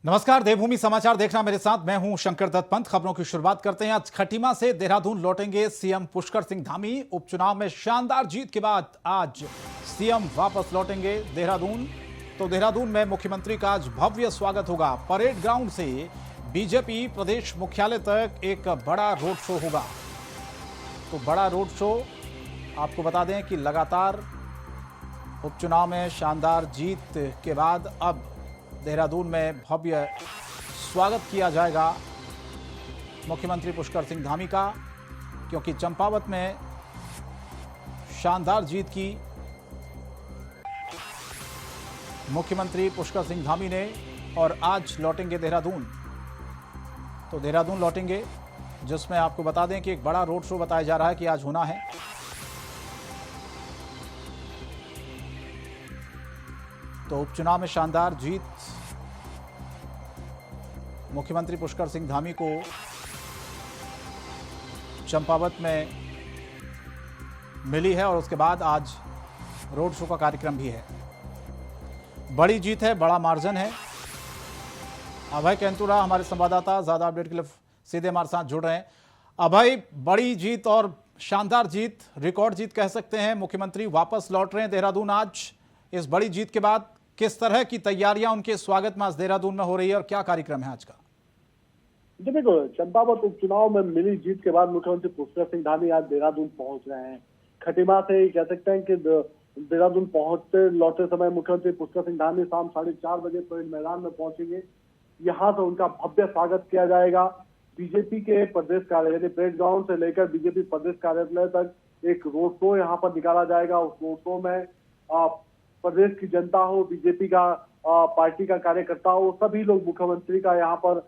नमस्कार, देवभूमि समाचार देखना मेरे साथ। मैं हूं शंकर दत्त पंत। खबरों की शुरुआत करते हैं। आज खटीमा से देहरादून लौटेंगे सीएम पुष्कर सिंह धामी। उपचुनाव में शानदार जीत के बाद आज सीएम वापस लौटेंगे देहरादून। तो देहरादून में मुख्यमंत्री का आज भव्य स्वागत होगा। परेड ग्राउंड से बीजेपी प्रदेश मुख्यालय तक एक बड़ा रोड शो होगा। तो बड़ा रोड शो, आपको बता दें कि लगातार उपचुनाव में शानदार जीत के बाद अब देहरादून में भव्य स्वागत किया जाएगा मुख्यमंत्री पुष्कर सिंह धामी का, क्योंकि चंपावत में शानदार जीत की मुख्यमंत्री पुष्कर सिंह धामी ने और आज लौटेंगे देहरादून। तो देहरादून लौटेंगे, जिसमें आपको बता दें कि एक बड़ा रोड शो बताया जा रहा है कि आज होना है। तो उपचुनाव में शानदार जीत मुख्यमंत्री पुष्कर सिंह धामी को चंपावत में मिली है और उसके बाद आज रोड शो का कार्यक्रम भी है। बड़ी जीत है, बड़ा मार्जिन है। अभय कैंतुरा हमारे संवाददाता ज्यादा अपडेट के लिए सीधे हमारे साथ जुड़ रहे हैं। अभय, बड़ी जीत और शानदार जीत, रिकॉर्ड जीत कह सकते हैं। मुख्यमंत्री वापस लौट रहे हैं देहरादून आज इस बड़ी जीत के बाद। किस तरह की तैयारियां उनके स्वागत में आज देहरादून में हो रही है और क्या कार्यक्रम है आज का? जी देखो, चंपावत उपचुनाव में मिली जीत के बाद मुख्यमंत्री पुष्कर सिंह धामी आज देहरादून पहुंच रहे हैं। खटीमा से कह सकते हैं कि देहरादून पहुंचते लौटते समय मुख्यमंत्री पुष्कर सिंह धामी शाम 4:30 बजे परेड मैदान में पहुंचेंगे। यहां से उनका भव्य स्वागत किया जाएगा। बीजेपी के प्रदेश कार्यालय यानी परेड ग्राउंड से लेकर बीजेपी प्रदेश कार्यालय तक एक रोड शो यहाँ पर निकाला जाएगा। उस रोड शो में प्रदेश की जनता हो, बीजेपी का पार्टी का कार्यकर्ता हो, सभी लोग मुख्यमंत्री का यहाँ पर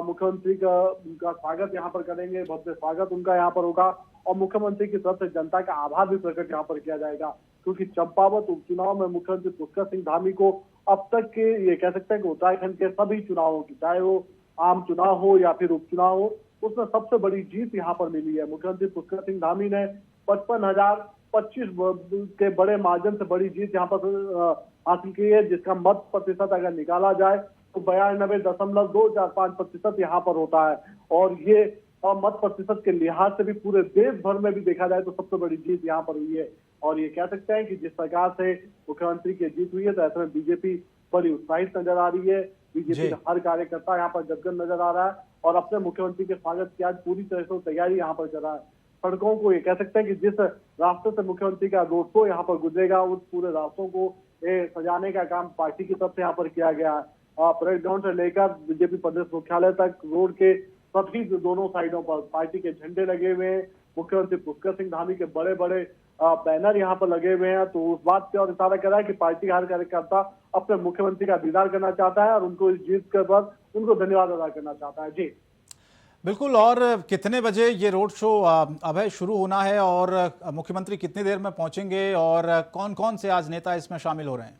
मुख्यमंत्री का स्वागत यहाँ पर करेंगे। भव्य स्वागत उनका यहाँ पर होगा और मुख्यमंत्री की तरफ से जनता का आभार भी प्रकट यहाँ पर किया जाएगा, क्योंकि चंपावत उपचुनाव में मुख्यमंत्री पुष्कर सिंह धामी को अब तक के ये कह सकते हैं कि उत्तराखंड के सभी चुनावों की, चाहे वो आम चुनाव हो या फिर उपचुनाव हो, उसमें सबसे बड़ी जीत यहाँ पर मिली है। मुख्यमंत्री पुष्कर सिंह धामी ने 55,025 के बड़े मार्जिन से बड़ी जीत यहाँ पर हासिल की है, जिसका मत प्रतिशत अगर निकाला जाए तो 92.245% यहाँ पर होता है। और ये मत प्रतिशत के लिहाज से भी पूरे देश भर में भी देखा जाए तो सबसे बड़ी जीत यहाँ पर हुई है। और ये कह सकते हैं कि जिस प्रकार से मुख्यमंत्री की जीत हुई है, तो ऐसे में बीजेपी बड़ी उत्साहित नजर आ रही है। बीजेपी का हर कार्यकर्ता यहाँ पर गदगद नजर आ रहा है और अपने मुख्यमंत्री के स्वागत की आज पूरी तरह से तैयारी यहाँ पर कर रहा है। सड़कों को ये कह सकते हैं कि जिस रास्ते से मुख्यमंत्री का रोड शो यहाँ पर गुजरेगा, उस पूरे रास्तों को सजाने का काम पार्टी की तरफ से यहाँ पर किया गया है। परेड ग्राउंड से लेकर बीजेपी प्रदेश मुख्यालय तक रोड के सभी दोनों साइडों पर पार्टी के झंडे लगे हुए हैं। मुख्यमंत्री पुष्कर सिंह धामी के बड़े बड़े बैनर यहाँ पर लगे हुए हैं। तो उस बात की ओर इशारा कर रहा है कि पार्टी का हर कार्यकर्ता अपने मुख्यमंत्री का दीदार करना चाहता है और उनको इस जीत के बाद उनको धन्यवाद अदा करना चाहता है। जी बिल्कुल। और कितने बजे ये रोड शो अभय शुरू होना है और मुख्यमंत्री कितनी देर में पहुंचेंगे और कौन कौन से आज नेता इसमें शामिल हो रहे हैं?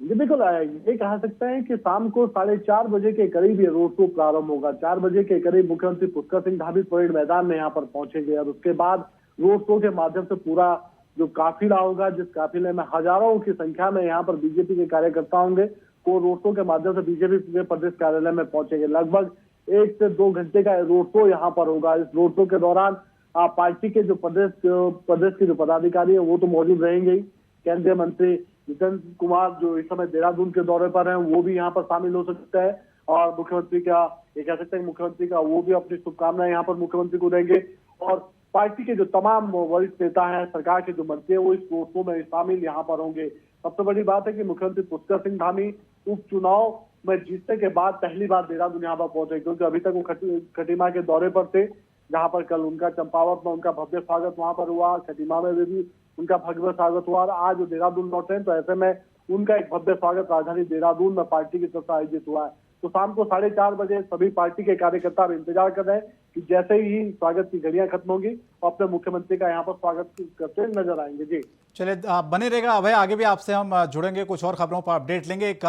जी बिल्कुल, ये कह सकते हैं कि शाम को 4:30 बजे के करीब ये रोड शो प्रारंभ होगा। 4 बजे के करीब मुख्यमंत्री पुष्कर सिंह धामी परेड मैदान में यहाँ पर पहुंचेंगे और उसके बाद रोड शो के माध्यम से पूरा जो काफिला होगा, जिस काफिले में हजारों की संख्या में यहाँ पर बीजेपी के कार्यकर्ता होंगे, वो रोड शो के माध्यम से बीजेपी के प्रदेश कार्यालय में पहुंचेंगे। लगभग 1 से 2 घंटे का रोड शो यहाँ पर होगा। इस रोड शो के दौरान पार्टी के जो प्रदेश के जो पदाधिकारी है वो तो मौजूद रहेंगे ही। केंद्रीय मंत्री जितेंद्र कुमार जो इस समय देहरादून के दौरे पर हैं, वो भी यहाँ पर शामिल हो सकते हैं और मुख्यमंत्री का ये कह सकते हैं मुख्यमंत्री का वो भी अपनी शुभकामनाएं यहाँ पर मुख्यमंत्री को देंगे। और पार्टी के जो तमाम वरिष्ठ नेता हैं, सरकार के जो मंत्री हैं, वो इस रोड शो में शामिल यहाँ पर होंगे। सबसे बड़ी बात है कि मुख्यमंत्री पुष्कर सिंह धामी उपचुनाव में जीतने के बाद पहली बार देहरादून यहाँ पर पहुंचे, क्योंकि अभी तक वो खटीमा के दौरे पर थे, जहाँ पर कल उनका चंपावत में उनका भव्य स्वागत वहां पर हुआ, खटीमा में भी उनका भव्य स्वागत हुआ और आज देहरादून लौटे हैं। तो ऐसे में उनका एक भव्य स्वागत राजधानी देहरादून में पार्टी की तरफ से आयोजित हुआ है। तो शाम को 4:30 बजे सभी पार्टी के कार्यकर्ता इंतजार कर रहे हैं कि जैसे ही स्वागत की घड़ियां खत्म होंगी अपने मुख्यमंत्री का यहाँ पर स्वागत करते नजर आएंगे। जी चलिए, बने रहेगा अभय, आगे भी आपसे हम जुड़ेंगे, कुछ और खबरों पर अपडेट लेंगे। एक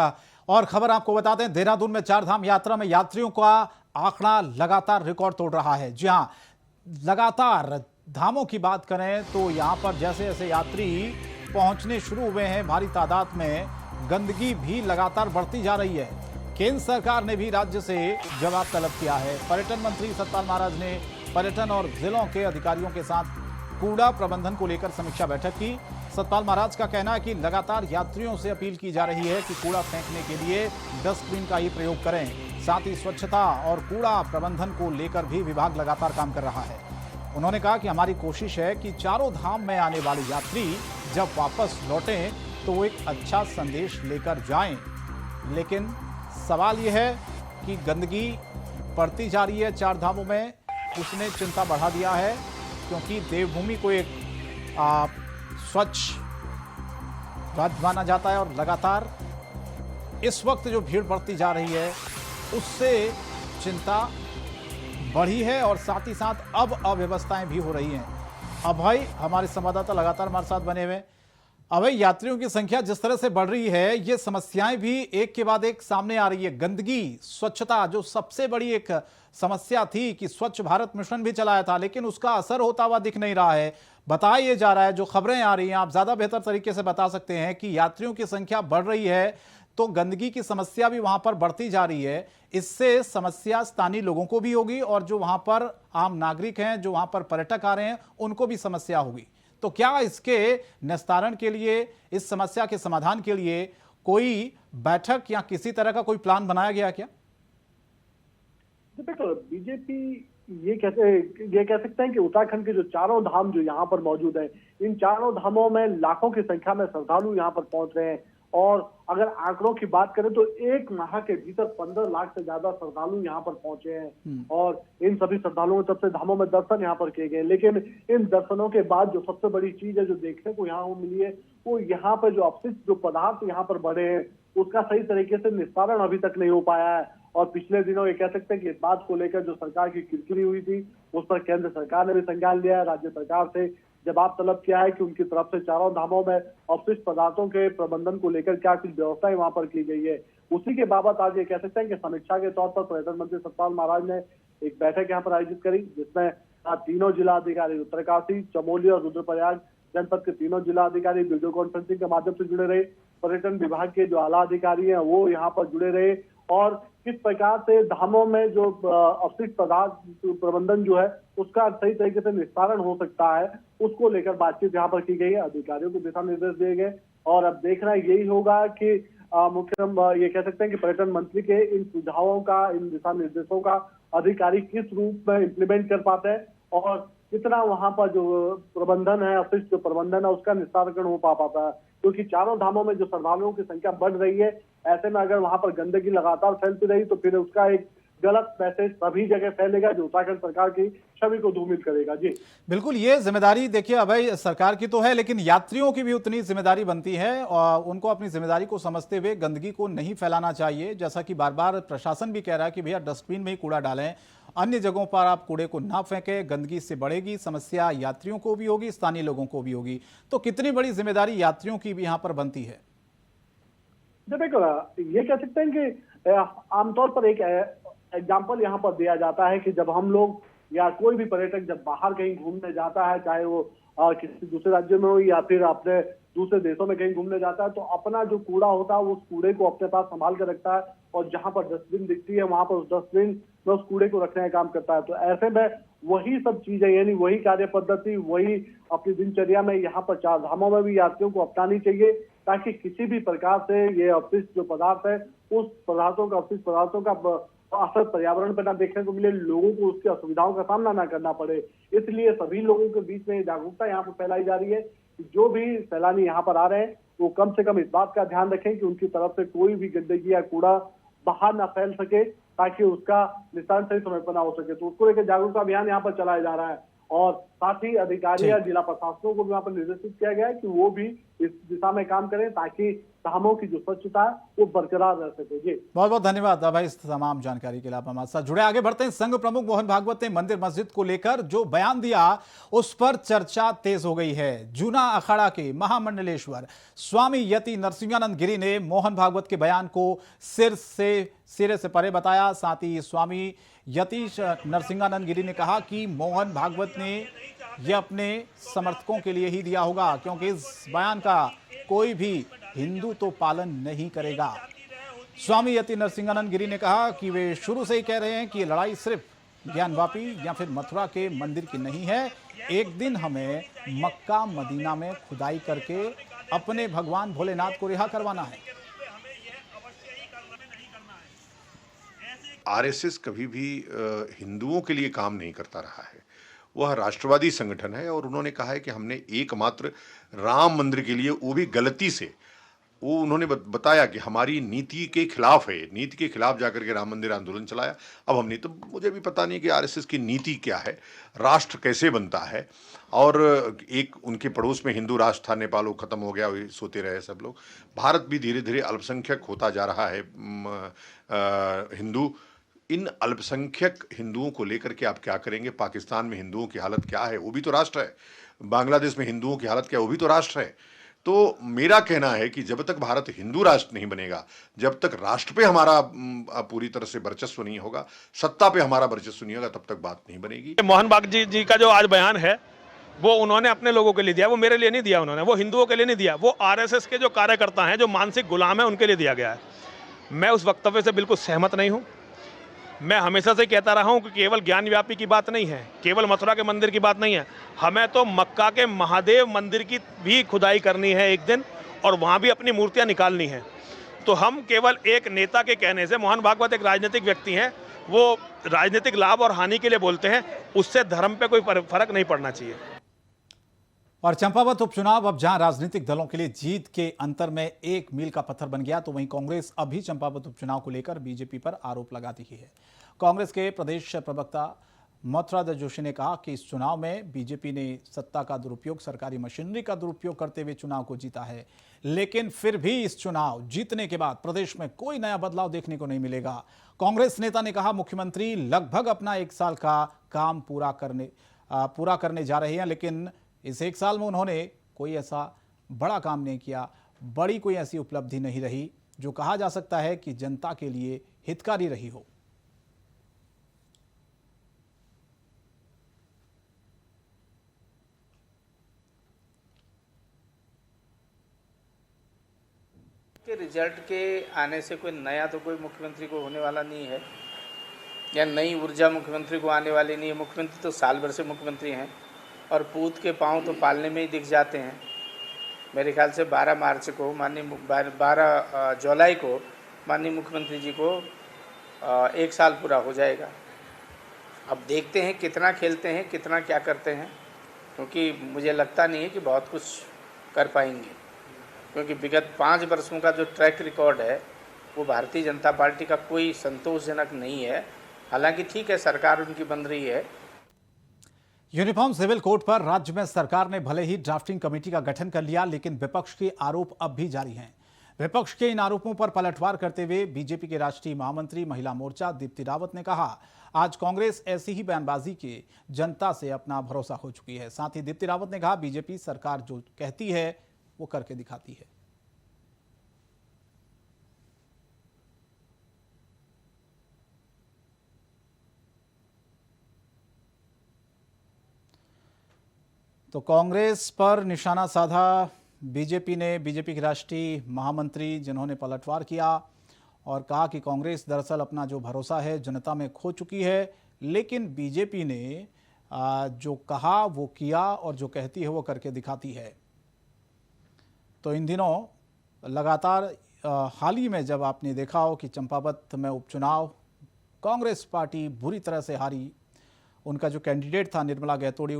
और खबर आपको बता दें, देहरादून में 4 धाम यात्रा में यात्रियों का आंकड़ा लगातार रिकॉर्ड तोड़ रहा है। जी हाँ, लगातार धामों की बात करें तो यहाँ पर जैसे जैसे यात्री पहुंचने शुरू हुए हैं भारी तादाद में, गंदगी भी लगातार बढ़ती जा रही है। केंद्र सरकार ने भी राज्य से जवाब तलब किया है। पर्यटन मंत्री सतपाल महाराज ने पर्यटन और जिलों के अधिकारियों के साथ कूड़ा प्रबंधन को लेकर समीक्षा बैठक की। सतपाल महाराज का कहना है कि लगातार यात्रियों से अपील की जा रही है कि कूड़ा फेंकने के लिए डस्टबिन का ही प्रयोग करें। साथ ही स्वच्छता और कूड़ा प्रबंधन को लेकर भी विभाग लगातार काम कर रहा है। उन्होंने कहा कि हमारी कोशिश है कि चारों धाम में आने वाले यात्री जब वापस लौटें तो वो एक अच्छा संदेश लेकर जाएं। लेकिन सवाल यह है कि गंदगी बढ़ती जा रही है चार धामों में, उसने चिंता बढ़ा दिया है, क्योंकि देवभूमि को एक स्वच्छ राज्य माना जाता है और लगातार इस वक्त जो भीड़ बढ़ती जा रही है उससे चिंता बढ़ी है और साथ ही साथ अब अव्यवस्थाएं भी हो रही हैं। अभय हमारे संवाददाता लगातार हमारे साथ बने हुए। अभय, यात्रियों की संख्या जिस तरह से बढ़ रही है, ये समस्याएं भी एक के बाद एक सामने आ रही है। गंदगी, स्वच्छता जो सबसे बड़ी एक समस्या थी कि स्वच्छ भारत मिशन भी चलाया था, लेकिन उसका असर होता हुआ दिख नहीं रहा है। बताया ये जा रहा है, जो खबरें आ रही हैं, आप ज्यादा बेहतर तरीके से बता सकते हैं कि यात्रियों की संख्या बढ़ रही है तो गंदगी की समस्या भी वहां पर बढ़ती जा रही है। इससे समस्या स्थानीय लोगों को भी होगी और जो वहां पर आम नागरिक हैं, जो वहां पर पर्यटक आ रहे हैं, उनको भी समस्या होगी। तो क्या इसके निस्तारण के लिए, इस समस्या के समाधान के लिए कोई बैठक या किसी तरह का कोई प्लान बनाया गया क्या? देखो, बीजेपी ये कह सकते हैं कि उत्तराखंड के जो चारों धाम जो यहाँ पर मौजूद है, इन चारों धामों में लाखों की संख्या में श्रद्धालु यहाँ पर पहुंच रहे हैं। और अगर आंकड़ों की बात करें तो एक माह के भीतर 15 लाख से ज्यादा श्रद्धालु यहाँ पर पहुंचे हैं। और इन सभी श्रद्धालुओं सबसे धामों में दर्शन यहाँ पर किए गए। लेकिन इन दर्शनों के बाद जो सबसे बड़ी चीज है जो देखने को यहाँ मिली है, वो यहाँ पर जो अपशिष्ट जो पदार्थ यहाँ पर बढ़े हैं उसका सही तरीके से निस्तारण अभी तक नहीं हो पाया है। और पिछले दिनों ये कह सकते हैं कि इस बात को लेकर जो सरकार की किरकिरी हुई थी, उस पर केंद्र सरकार ने भी संज्ञान लिया है, राज्य सरकार से जवाब तलब किया है कि उनकी तरफ से चारों धामों में अपशिष्ट पदार्थों के प्रबंधन को लेकर क्या कुछ व्यवस्थाएं वहां पर की गई है। उसी के बाबत आज ये कह सकते हैं कि समीक्षा के तौर पर पर्यटन मंत्री सतपाल महाराज ने एक बैठक यहाँ पर आयोजित करी, जिसमें तीनों जिला अधिकारी उत्तरकाशी, चमोली और रुद्रप्रयाग जनपद के तीनों जिला अधिकारी वीडियो कॉन्फ्रेंसिंग के माध्यम से जुड़े रहे। पर्यटन विभाग के जो आला अधिकारी हैं वो यहाँ पर जुड़े रहे और किस प्रकार से धामों में जो अपशिष्ट पदार्थ प्रबंधन जो है उसका सही तरीके से निस्तारण हो सकता है, उसको लेकर बातचीत यहाँ पर की गई है। अधिकारियों को दिशा निर्देश दिए गए और अब देखना यही होगा कि ये कह सकते हैं कि पर्यटन मंत्री के इन सुझावों का, इन दिशा निर्देशों का अधिकारी किस रूप में इम्प्लीमेंट कर पाते हैं और कितना वहां पर जो प्रबंधन है, अपशिष्ट जो प्रबंधन है उसका निस्तारण हो पाता है। क्योंकि चारों धामों में जो श्रद्धालुओं की संख्या बढ़ रही है, ऐसे में अगर वहां पर गंदगी लगातार फैलती रही तो फिर उसका एक गलत मैसेज सभी जगह फैलेगा जो उत्तराखंड सरकार की छवि को धूमिल करेगा। जी बिल्कुल, ये जिम्मेदारी देखिए अभय सरकार की तो है, लेकिन यात्रियों की भी उतनी जिम्मेदारी बनती है और उनको अपनी जिम्मेदारी को समझते हुए गंदगी को नहीं फैलाना चाहिए। जैसा कि बार बार प्रशासन भी कह रहा है कि भैया डस्टबिन में ही कूड़ा डालें, अन्य जगहों पर आप कूड़े को ना फेंकें, गंदगी से बढ़ेगी समस्या, यात्रियों को भी होगी, स्थानीय लोगों को भी होगी। तो कितनी बड़ी जिम्मेदारी यात्रियों की भी यहाँ पर बनती है? देखो, ये कह सकते हैं कि आमतौर पर एक एग्जाम्पल यहाँ पर दिया जाता है कि जब हम लोग या कोई भी पर्यटक जब बाहर कहीं घूमने जाता है, चाहे वो किसी दूसरे राज्य में हो या फिर अपने दूसरे देशों में कहीं घूमने जाता है, तो अपना जो कूड़ा होता है उस कूड़े को अपने पास संभाल कर रखता है और जहां पर डस्टबिन दिखती है वहां पर उस डस्टबिन में उस कूड़े को रखने का काम करता है। तो ऐसे में वही सब चीजें, यानी वही कार्य पद्धति, वही अपनी दिनचर्या में यहाँ पर चार धामों में भी यात्रियों को अपनानी चाहिए, ताकि किसी भी प्रकार से ये अपशिष्ट जो पदार्थ है उस अपशिष्ट पदार्थों का असर पर्यावरण पर ना देखने को मिले, लोगों को उसकी असुविधाओं का सामना ना करना पड़े। इसलिए सभी लोगों के बीच में जागरूकता यहाँ पर फैलाई जा रही है कि जो भी सैलानी यहाँ पर आ रहे हैं वो कम से कम इस बात का ध्यान रखें कि उनकी तरफ से कोई भी गंदगी या कूड़ा बाहर ना फैल सके, ताकि उसका निस्तारण सही समय पर ना हो सके। तो उसको लेकर जागरूकता अभियान यहाँ पर चलाया जा रहा है और साथ ही अधिकारी या जिला प्रशासनों को भी वहाँ पर निर्देशित किया गया है कि वो भी इस दिशा में काम करें ताकि धामों की जो स्वच्छता है वो बरकरार रह सके। जी बहुत बहुत धन्यवाद भाई इस तमाम जानकारी के लिए, आप हमारे साथ जुड़े। आगे बढ़ते हैं। संघ प्रमुख मोहन भागवत ने मंदिर मस्जिद को लेकर जो बयान दिया उस पर चर्चा तेज हो गई है। जूना अखाड़ा के महामंडलेश्वर स्वामी यति नरसिंहानंद गिरी ने मोहन भागवत के बयान को सिरे से परे बताया। साथ ही स्वामी यति नरसिंहानंद गिरी ने कहा कि मोहन भागवत ने यह अपने समर्थकों के लिए ही दिया होगा, क्योंकि इस बयान का कोई भी हिंदू तो पालन नहीं करेगा। स्वामी यति नरसिंहानंद गिरी ने कहा कि वे शुरू से ही कह रहे हैं कि ये लड़ाई सिर्फ ज्ञानवापी या फिर मथुरा के मंदिर की नहीं है। एक दिन हमें मक्का मदीना में खुदाई करके अपने भगवान भोलेनाथ को रिहा करवाना है। आरएसएस कभी भी हिंदुओं के लिए काम नहीं करता रहा है। वह राष्ट्रवादी संगठन है और उन्होंने कहा है कि हमने एकमात्र राम मंदिर के लिए, वो भी गलती से, वो उन्होंने बताया कि हमारी नीति के खिलाफ है, नीति के खिलाफ जाकर के राम मंदिर आंदोलन चलाया। अब हमने तो, मुझे भी पता नहीं कि आरएसएस की नीति क्या है, राष्ट्र कैसे बनता है। और एक उनके पड़ोस में हिंदू राष्ट्र था, नेपाल वो खत्म हो गया, वही सोते रहे सब लोग। भारत भी धीरे धीरे अल्पसंख्यक होता जा रहा है। हिंदू, इन अल्पसंख्यक हिंदुओं को लेकर के आप क्या करेंगे? पाकिस्तान में हिंदुओं की हालत क्या है, वो भी तो राष्ट्र है। बांग्लादेश में हिंदुओं की हालत क्या है, वो भी तो राष्ट्र है। तो मेरा कहना है कि जब तक भारत हिंदू राष्ट्र नहीं बनेगा, जब तक राष्ट्र पे हमारा पूरी तरह से वर्चस्व नहीं होगा, सत्ता पे हमारा वर्चस्व नहीं होगा, तब तक बात नहीं बनेगी। मोहन भागवत जी का जो आज बयान है, वो उन्होंने अपने लोगों के लिए दिया, वो मेरे लिए नहीं दिया उन्होंने, वो हिंदुओं के लिए नहीं दिया, वो आरएसएस के जो कार्यकर्ता हैं, जो मानसिक गुलाम है, उनके लिए दिया गया है। मैं उस वक्तव्य से बिल्कुल सहमत नहीं हूँ। मैं हमेशा से कहता रहा हूँ कि केवल ज्ञान व्यापी की बात नहीं है, केवल मथुरा के मंदिर की बात नहीं है, हमें तो मक्का के महादेव मंदिर की भी खुदाई करनी है एक दिन, और वहाँ भी अपनी मूर्तियाँ निकालनी है। तो हम केवल एक नेता के कहने से, मोहन भागवत एक राजनीतिक व्यक्ति हैं, वो राजनीतिक लाभ और हानि के लिए बोलते हैं, उससे धर्म पे कोई फर्क नहीं पड़ना चाहिए। और चंपावत उपचुनाव अब जहां राजनीतिक दलों के लिए जीत के अंतर में एक मील का पत्थर बन गया, तो वहीं कांग्रेस अभी चंपावत उपचुनाव को लेकर बीजेपी पर आरोप लगाती ही है। कांग्रेस के प्रदेश प्रवक्ता मथुरादास जोशी ने कहा कि इस चुनाव में बीजेपी ने सत्ता का दुरुपयोग, सरकारी मशीनरी का दुरुपयोग करते हुए चुनाव को जीता है, लेकिन फिर भी इस चुनाव जीतने के बाद प्रदेश में कोई नया बदलाव देखने को नहीं मिलेगा। कांग्रेस नेता ने कहा, मुख्यमंत्री लगभग अपना 1 साल का काम पूरा करने जा रहे हैं, लेकिन इस 1 साल में उन्होंने कोई ऐसा बड़ा काम नहीं किया, बड़ी कोई ऐसी उपलब्धि नहीं रही जो कहा जा सकता है कि जनता के लिए हितकारी रही हो। के रिजल्ट के आने से कोई नया तो कोई मुख्यमंत्री को होने वाला नहीं है, या नई ऊर्जा मुख्यमंत्री को आने वाली नहीं है। मुख्यमंत्री तो साल भर से मुख्यमंत्री हैं और पूत के पांव तो पालने में ही दिख जाते हैं। मेरे ख्याल से 12 मार्च को 12 जुलाई को माननीय मुख्यमंत्री जी को 1 साल पूरा हो जाएगा। अब देखते हैं कितना खेलते हैं, कितना क्या करते हैं, क्योंकि मुझे लगता नहीं है कि बहुत कुछ कर पाएंगे, क्योंकि विगत 5 वर्षों का जो ट्रैक रिकॉर्ड है वो भारतीय जनता पार्टी का कोई संतोषजनक नहीं है। हालांकि ठीक है, सरकार उनकी बन रही है। यूनिफॉर्म सिविल कोड पर राज्य में सरकार ने भले ही ड्राफ्टिंग कमेटी का गठन कर लिया, लेकिन विपक्ष के आरोप अब भी जारी हैं। विपक्ष के इन आरोपों पर पलटवार करते हुए बीजेपी के राष्ट्रीय महामंत्री महिला मोर्चा दीप्ति रावत ने कहा, आज कांग्रेस ऐसी ही बयानबाजी के जनता से अपना भरोसा हो चुकी है। साथ ही दीप्ति रावत ने कहा, बीजेपी सरकार जो कहती है वो करके दिखाती है। तो कांग्रेस पर निशाना साधा बीजेपी ने, बीजेपी के राष्ट्रीय महामंत्री जिन्होंने पलटवार किया और कहा कि कांग्रेस दरअसल अपना जो भरोसा है जनता में खो चुकी है, लेकिन बीजेपी ने जो कहा वो किया और जो कहती है वो करके दिखाती है। तो इन दिनों लगातार हाल ही में जब आपने देखा हो कि चंपावत में उपचुनाव कांग्रेस पार्टी बुरी तरह से हारी, उनका जो कैंडिडेट था निर्मला गैतोड़ी,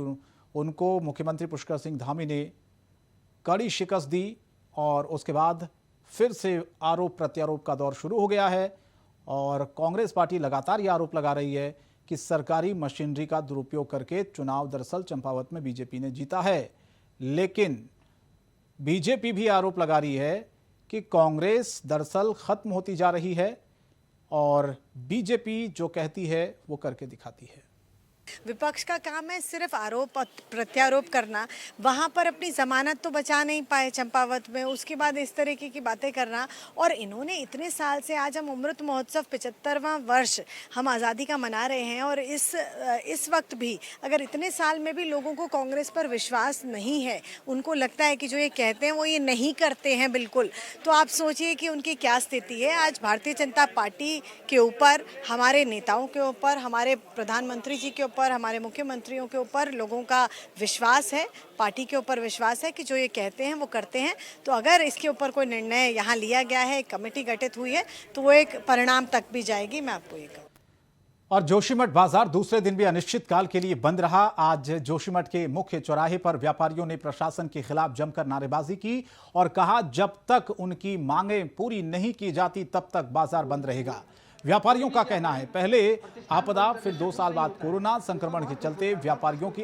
उनको मुख्यमंत्री पुष्कर सिंह धामी ने कड़ी शिकस्त दी और उसके बाद फिर से आरोप प्रत्यारोप का दौर शुरू हो गया है और कांग्रेस पार्टी लगातार ये आरोप लगा रही है कि सरकारी मशीनरी का दुरुपयोग करके चुनाव दरअसल चंपावत में बीजेपी ने जीता है। लेकिन बीजेपी भी आरोप लगा रही है कि कांग्रेस दरअसल खत्म होती जा रही है और बीजेपी जो कहती है वो करके दिखाती है। विपक्ष का काम है सिर्फ आरोप और प्रत्यारोप करना। वहाँ पर अपनी जमानत तो बचा नहीं पाए चंपावत में, उसके बाद इस तरीके की बातें करना। और इन्होंने इतने साल से, आज हम अमृत महोत्सव 75वां वर्ष हम आज़ादी का मना रहे हैं, और इस वक्त भी अगर इतने साल में भी लोगों को कांग्रेस पर विश्वास नहीं है, उनको लगता है कि जो ये कहते हैं वो ये नहीं करते हैं बिल्कुल, तो आप सोचिए कि उनकी क्या स्थिति है। आज भारतीय जनता पार्टी के ऊपर, हमारे नेताओं के ऊपर, हमारे प्रधानमंत्री जी के ऊपर, हमारे मुख्यमंत्रियों के ऊपर लोगों का विश्वास है, पार्टी के ऊपर विश्वास है कि जो ये कहते हैं वो करते हैं। तो अगर इसके ऊपर कोई निर्णय यहाँ लिया गया है, एक कमेटी गठित हुई है, तो वो एक परिणाम तक भी जाएगी, मैं आपको ये कहूँ। और जोशीमठ बाजार दूसरे दिन भी अनिश्चित काल के लिए बंद रहा। आज जोशीमठ के मुख्य चौराहे पर व्यापारियों ने प्रशासन के खिलाफ जमकर नारेबाजी की और कहा जब तक उनकी मांगें पूरी नहीं की जाती तब तक बाजार बंद रहेगा। व्यापारियों का कहना है पहले आपदा, फिर 2 साल बाद कोरोना संक्रमण के चलते व्यापारियों की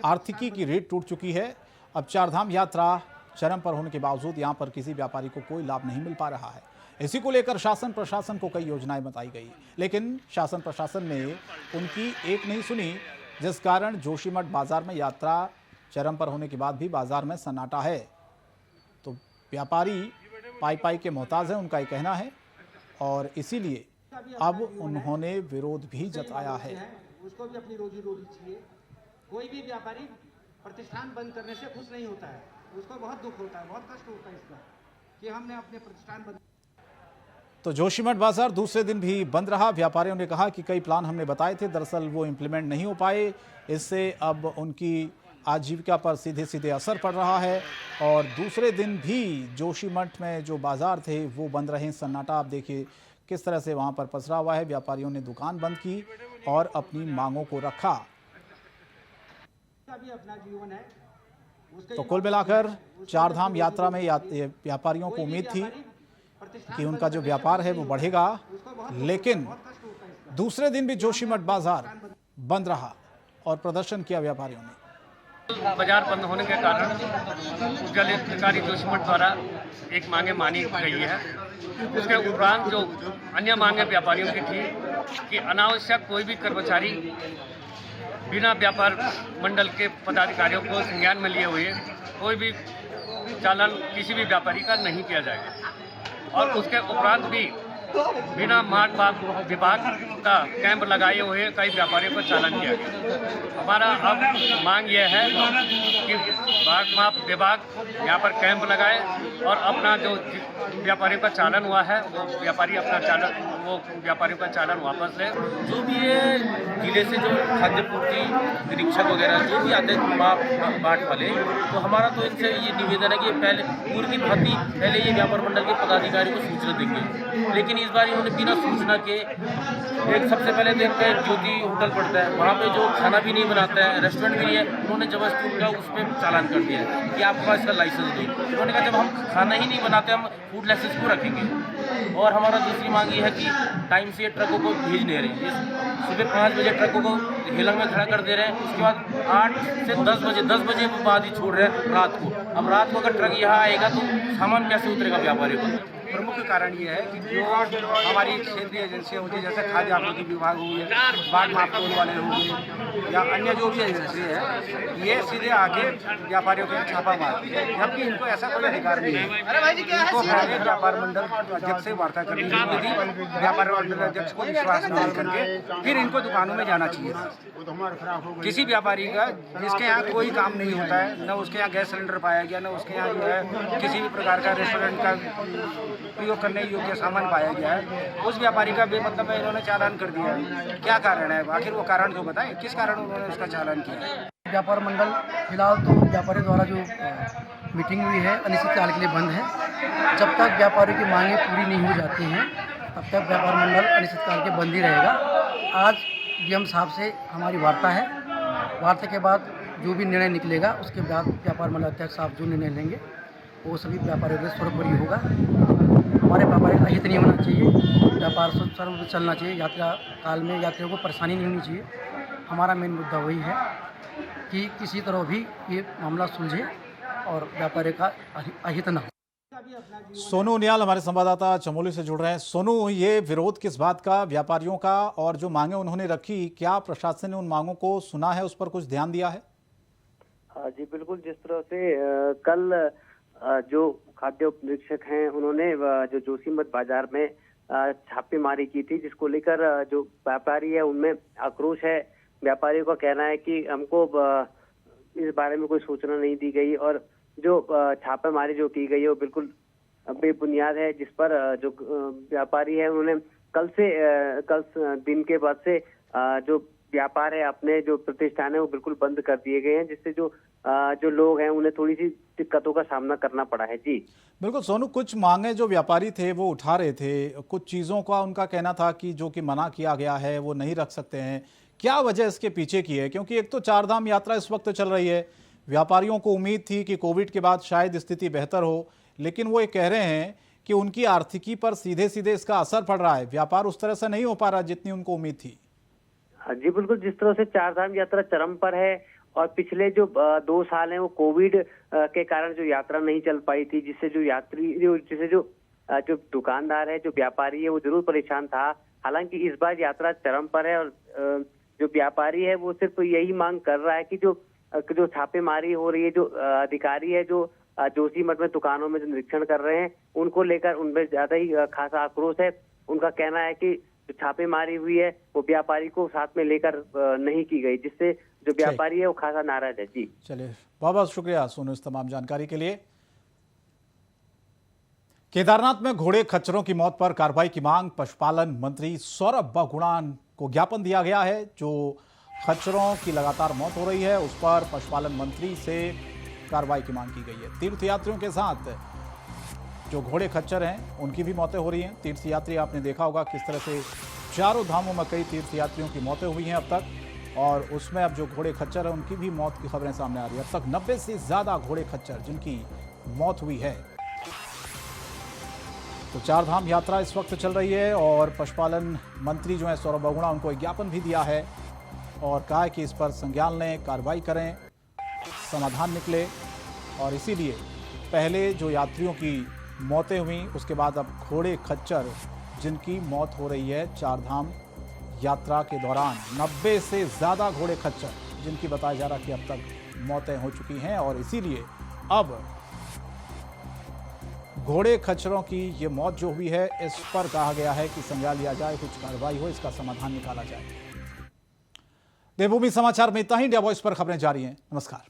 आर्थिकी की रीढ़ टूट चुकी है। अब चारधाम यात्रा चरम पर होने के बावजूद यहां पर किसी व्यापारी को कोई लाभ नहीं मिल पा रहा है। इसी को लेकर शासन प्रशासन को कई योजनाएं बताई गई, लेकिन शासन प्रशासन ने उनकी एक नहीं सुनी, जिस कारण जोशीमठ बाजार में यात्रा चरम पर होने के बाद भी बाजार में सन्नाटा है। तो व्यापारी पाई के मोहताज हैं, उनका ये कहना है, और इसीलिए अब उन्होंने विरोध भी जताया है। उसको भी अपनी रोजी रोटी चाहिए। कोई भी व्यापारी प्रतिष्ठान बंद करने से खुश नहीं होता है, उसको बहुत दुख होता है, बहुत कष्ट होता है इसका कि हमने अपने प्रतिष्ठान बंद। तो जोशीमठ बाजार दूसरे दिन भी बंद रहा। व्यापारियों ने कहा कि कई प्लान हमने बताए थे, दरअसल वो इम्प्लीमेंट नहीं हो पाए, इससे अब उनकी आजीविका पर सीधे सीधे असर पड़ रहा है। और दूसरे दिन भी जोशीमठ में जो बाजार थे वो बंद रहे। सन्नाटा आप देखिए किस तरह से वहां पर पसरा हुआ है। व्यापारियों ने दुकान बंद की और अपनी मांगों को रखा। तो कुल मिलाकर चारधाम यात्रा में व्यापारियों को उम्मीद थी कि उनका जो व्यापार है वो बढ़ेगा, लेकिन दूसरे दिन भी जोशीमठ बाजार बंद रहा और प्रदर्शन किया व्यापारियों ने। बाजार बंद होने के कारण जल अधिकारी जोशीमठ द्वारा एक मांगे मानी गई है। उसके उपरांत जो अन्य मांगे व्यापारियों की थी कि अनावश्यक कोई भी कर्मचारी बिना व्यापार मंडल के पदाधिकारियों को संज्ञान में लिए हुए कोई भी चालान किसी भी व्यापारी का नहीं किया जाएगा। और उसके उपरांत भी बिना मार्ग विभाग का कैंप लगाए हुए कई व्यापारियों को चालान किया गया। हमारा अब मांग यह है कि मार्ग विभाग यहाँ पर कैंप लगाए और अपना जो व्यापारियों का चालान हुआ है वो व्यापारियों का चालान वापस ले। जो भी ये जिले से जो खाद्य पूर्ति निरीक्षक वगैरह जो भी आते हैं बाट वाले, तो हमारा तो इनसे ये निवेदन है कि पहले पूर्व की भांति पहले ये व्यापार मंडल के पदाधिकारी को सूचना देंगे, लेकिन इस बार इन्होंने बिना सूचना के एक सबसे पहले दिन पे ज्योति होटल पड़ता है, वहाँ पे जो खाना भी नहीं बनाता है, रेस्टोरेंट भी नहीं है, उन्होंने जबरदस्ती उनका उस पर चालान कर दिया है कि आपके पास इसका लाइसेंस दो। उन्होंने कहा जब हम खाना ही नहीं बनाते हम फूड लाइसेंस क्यों रखेंगे। और हमारा दूसरी मांग ये है कि टाइम से ट्रकों को भेज नहीं रहे। सुबह 5 बजे ट्रकों को हेलंग में खड़ा कर दे रहे हैं, उसके बाद 8 से 10 बजे बाद ही छोड़ रहे हैं रात को। अब रात को अगर ट्रक यहाँ आएगा तो सामान कैसे उतरेगा व्यापारी को। प्रमुख कारण ये है कि जो हमारी क्षेत्रीय एजेंसियाँ होती है, जैसे खाद्य आपूर्ति विभाग हो गया, बाट मापतोल वाले हो गए या अन्य जो भी एजेंसी है, ये सीधे आके व्यापारियों को छापा मारती है, जबकि इनको ऐसा कोई अधिकार नहीं है। इनको पहले व्यापार मंडल अध्यक्ष से वार्ता करनी चाहिए, व्यापार मंडल अध्यक्ष को विश्वास डाल करके फिर इनको दुकानों में जाना चाहिए। किसी व्यापारी का जिसके यहाँ कोई काम नहीं होता है, न उसके यहाँ गैस सिलेंडर पाया गया, न उसके यहाँ जो है किसी भी प्रकार का रेस्टोरेंट का प्रयोग करने योग्य सामान पाया गया है, उस व्यापारी का बेमतलब इन्होंने चालान कर दिया है। क्या कारण है, आखिर वो कारण तो बताएं, किस कारण उन्होंने उसका चालान किया। व्यापार मंडल फिलहाल तो व्यापारी द्वारा जो मीटिंग हुई है अनिश्चितकाल के लिए बंद है। जब तक व्यापारियों की मांगें पूरी नहीं हो जाती हैं तब तक व्यापार मंडल अनिश्चितकाल के बंद ही रहेगा। आज डीएम साहब से हमारी वार्ता है, वार्ता के बाद जो भी निर्णय निकलेगा उसके बाद व्यापार मंडल अध्यक्ष साहब जो निर्णय लेंगे वो सभी व्यापारियों के सर्वोपरि होगा। हमारे व्यापारी का हित नहीं होना चाहिए, व्यापार सुचारू रूप से चलना चाहिए, यात्रा काल में यात्रियों को परेशानी नहीं होनी चाहिए। हमारा मेन मुद्दा वही है कि किसी तरह भी ये मामला सुलझे और व्यापारी का अहित न हो। सोनू उनियाल हमारे संवाददाता चमोली से जुड़ रहे हैं। सोनू, ये विरोध किस बात का, व्यापारियों का, और जो मांगे उन्होंने रखी, क्या प्रशासन ने उन मांगों को सुना है, उस पर कुछ ध्यान दिया है? जी बिल्कुल, जिस तरह से कल जो खाद्य उप निरीक्षक हैं उन्होंने जो जोशीमठ बाजार में छापेमारी की थी, जिसको लेकर जो व्यापारी है उनमें आक्रोश है। व्यापारियों का कहना है कि हमको इस बारे में कोई सूचना नहीं दी गई और जो छापेमारी जो की गई है वो बिल्कुल बेबुनियाद है, जिस पर जो व्यापारी है उन्होंने कल दिन के बाद से जो व्यापार है अपने जो प्रतिष्ठान है वो बिल्कुल बंद कर दिए गए हैं, जिससे जो लोग हैं उन्हें थोड़ी सी दिक्कतों का सामना करना पड़ा है। जी बिल्कुल सोनू, कुछ मांगे जो व्यापारी थे वो उठा रहे थे, कुछ चीज़ों का उनका कहना था कि जो कि मना किया गया है वो नहीं रख सकते हैं। क्या वजह इसके पीछे की है? क्योंकि एक तो चारधाम यात्रा इस वक्त चल रही है, व्यापारियों को उम्मीद थी कि कोविड के बाद शायद स्थिति बेहतर हो, लेकिन वो ये कह रहे हैं कि उनकी आर्थिकी पर सीधे सीधे इसका असर पड़ रहा है, व्यापार उस तरह से नहीं हो पा रहा जितनी उनको उम्मीद थी। जी बिल्कुल, जिस तरह से चारधाम यात्रा चरम पर है और पिछले जो 2 साल हैं वो कोविड के कारण जो यात्रा नहीं चल पाई थी, जिससे जो दुकानदार है, जो व्यापारी है वो जरूर परेशान था। हालांकि इस बार यात्रा चरम पर है और जो व्यापारी है वो सिर्फ यही मांग कर रहा है कि जो छापेमारी हो रही है, जो अधिकारी है जो जोशीमठ में दुकानों में जो निरीक्षण कर रहे हैं उनको लेकर उनमें ज्यादा ही खासा आक्रोश है। उनका कहना है कि जो छापेमारी हुई है वो व्यापारी को साथ में लेकर नहीं की गई, जिससे जो व्यापारी है वो खासा नाराज है। जी चलिए, बहुत बहुत शुक्रिया सोनू इस तमाम जानकारी के लिए। केदारनाथ में घोड़े खच्चरों की मौत पर कार्रवाई की मांग, पशुपालन मंत्री सौरभ बहुगुणा को ज्ञापन दिया गया है। जो खच्चरों की लगातार मौत हो रही है उस पर पशुपालन मंत्री से कार्रवाई की मांग की गई है। तीर्थयात्रियों के साथ जो घोड़े खच्चर हैं उनकी भी मौतें हो रही हैं। तीर्थयात्री, आपने देखा होगा किस तरह से चारों धामों में कई तीर्थयात्रियों की मौतें हुई हैं अब तक, और उसमें अब जो घोड़े खच्चर हैं उनकी भी मौत की खबरें सामने आ रही है। अब तक 90 से ज्यादा घोड़े खच्चर जिनकी मौत हुई है। तो चारधाम यात्रा इस वक्त चल रही है और पशुपालन मंत्री जो है सौरभ बहुगुणा, उनको एक ज्ञापन भी दिया है और कहा है कि इस पर संज्ञान लें, कार्रवाई करें, समाधान निकले। और इसीलिए पहले जो यात्रियों की मौतें हुई उसके बाद अब घोड़े खच्चर जिनकी मौत हो रही है चारधाम यात्रा के दौरान, 90 से ज़्यादा घोड़े खच्चर जिनकी बताया जा रहा कि अब तक मौतें हो चुकी हैं। और इसीलिए अब घोड़े खच्चरों की ये मौत जो हुई है इस पर कहा गया है कि संज्ञान लिया जाए, कुछ कार्रवाई हो, इसका समाधान निकाला जाए। देवभूमि समाचार में इतना ही। इंडिया वॉइस पर खबरें जारी हैं। नमस्कार।